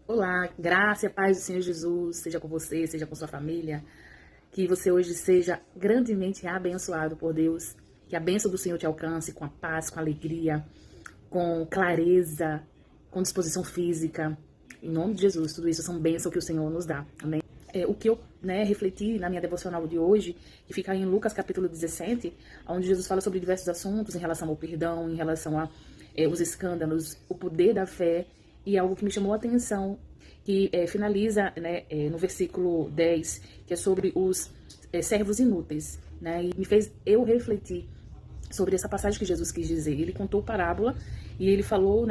Olá, graça e a paz do Senhor Jesus, seja com você, seja com sua família. Que você hoje seja grandemente abençoado por Deus. Que a bênção do Senhor te alcance com a paz, com alegria, com clareza, com disposição física. Em nome de Jesus, tudo isso são bênçãos que o Senhor nos dá. Amém? O que eu refleti na minha devocional de hoje, que fica em Lucas capítulo 17, onde Jesus fala sobre diversos assuntos em relação ao perdão, em relação a os escândalos, o poder da fé, e algo que me chamou a atenção, que finaliza no versículo 10, que é sobre os servos inúteis, né, e me fez eu refletir sobre essa passagem que Jesus quis dizer. Ele contou parábola e ele falou,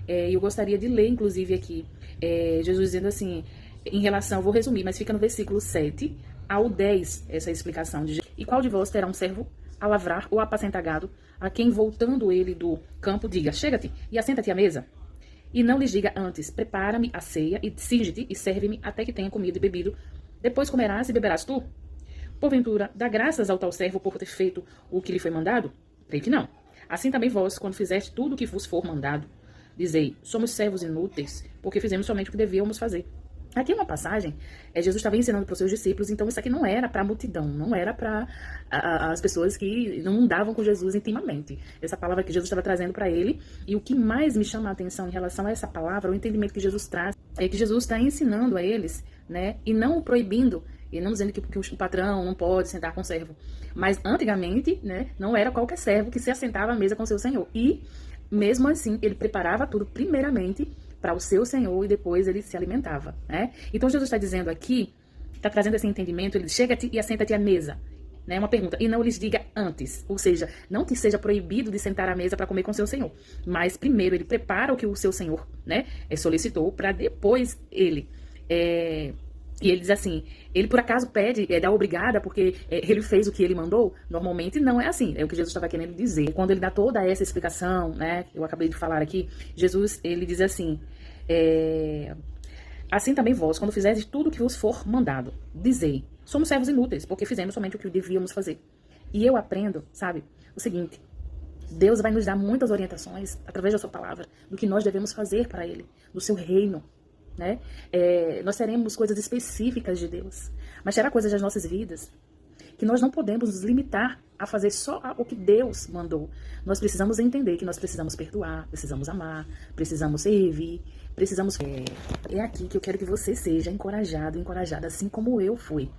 eu gostaria de ler, inclusive, aqui, Jesus dizendo assim, em relação, vou resumir, mas fica no versículo 7 ao 10, essa explicação de Jesus. E qual de vós terá um servo a lavrar ou a apacentar gado, a quem, voltando ele do campo, diga, chega-te e assenta-te à mesa? E não lhes diga antes, prepara-me a ceia, e cinge-te e serve-me até que tenha comido e bebido. Depois comerás e beberás tu? Porventura, dá graças ao tal servo por ter feito o que lhe foi mandado? Creio que não. Assim também vós, quando fizeste tudo o que vos for mandado, dizei, somos servos inúteis, porque fizemos somente o que devíamos fazer. Aqui é uma passagem, Jesus estava ensinando para os seus discípulos, então isso aqui não era para a multidão, não era para as pessoas que não andavam com Jesus intimamente. Essa palavra que Jesus estava trazendo para ele, e o que mais me chama a atenção em relação a essa palavra, o entendimento que Jesus traz, é que Jesus está ensinando a eles, e não o proibindo, e não dizendo que o patrão não pode sentar com o servo. Mas antigamente, não era qualquer servo que se assentava à mesa com seu senhor. E, mesmo assim, ele preparava tudo primeiramente para o seu senhor e depois ele se alimentava. Então Jesus está dizendo aqui, está trazendo esse entendimento, ele diz, chega-te e assenta-te à mesa. Uma pergunta, e não lhes diga antes, ou seja, não que seja proibido de sentar à mesa para comer com seu senhor, mas primeiro ele prepara o que o seu senhor solicitou, para depois ele... E ele diz assim, ele por acaso pede, dá obrigada porque ele fez o que ele mandou? Normalmente não é assim, é o que Jesus estava querendo dizer. Quando ele dá toda essa explicação, eu acabei de falar aqui, Jesus, ele diz assim, assim também vós, quando fizerdes tudo o que vos for mandado, dizei, somos servos inúteis, porque fizemos somente o que devíamos fazer. E eu aprendo, sabe, o seguinte, Deus vai nos dar muitas orientações, através da sua palavra, do que nós devemos fazer para Ele, do seu reino. Nós teremos coisas específicas de Deus, mas terá coisas das nossas vidas que nós não podemos nos limitar a fazer só o que Deus mandou. Nós precisamos entender que nós precisamos perdoar, precisamos amar, precisamos servir, precisamos... É aqui que eu quero que você seja encorajado, encorajada, assim como eu fui.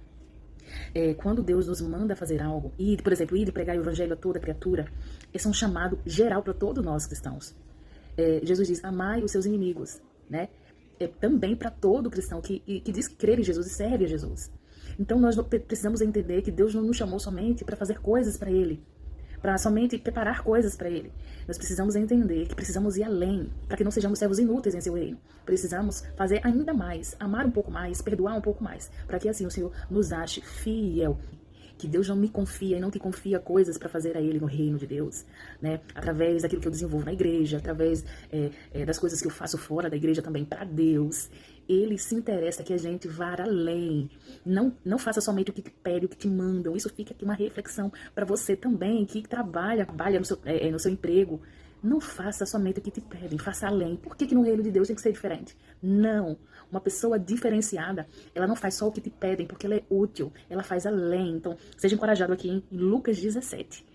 Quando Deus nos manda fazer algo, por exemplo, ir e pregar o evangelho a toda criatura, esse é um chamado geral para todos nós cristãos. Jesus diz, amai os seus inimigos, também para todo cristão que diz que crer em Jesus e serve a Jesus. Então nós precisamos entender que Deus não nos chamou somente para fazer coisas para Ele, para somente preparar coisas para Ele. Nós precisamos entender que precisamos ir além, para que não sejamos servos inúteis em seu reino. Precisamos fazer ainda mais, amar um pouco mais, perdoar um pouco mais, para que assim o Senhor nos ache fiel. Que Deus não me confia e não te confia coisas para fazer a Ele no reino de Deus, através daquilo que eu desenvolvo na igreja, através das coisas que eu faço fora da igreja também para Deus. Ele se interessa que a gente vá além. Não faça somente o que te pede, o que te mandam. Isso fica aqui uma reflexão para você também, que trabalha no seu emprego. Não faça somente o que te pedem, faça além. Por que no reino de Deus tem que ser diferente? Não. Uma pessoa diferenciada, ela não faz só o que te pedem, porque ela é útil, ela faz além. Então, seja encorajado aqui em Lucas 17,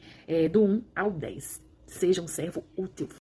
do 1 ao 10. Seja um servo útil.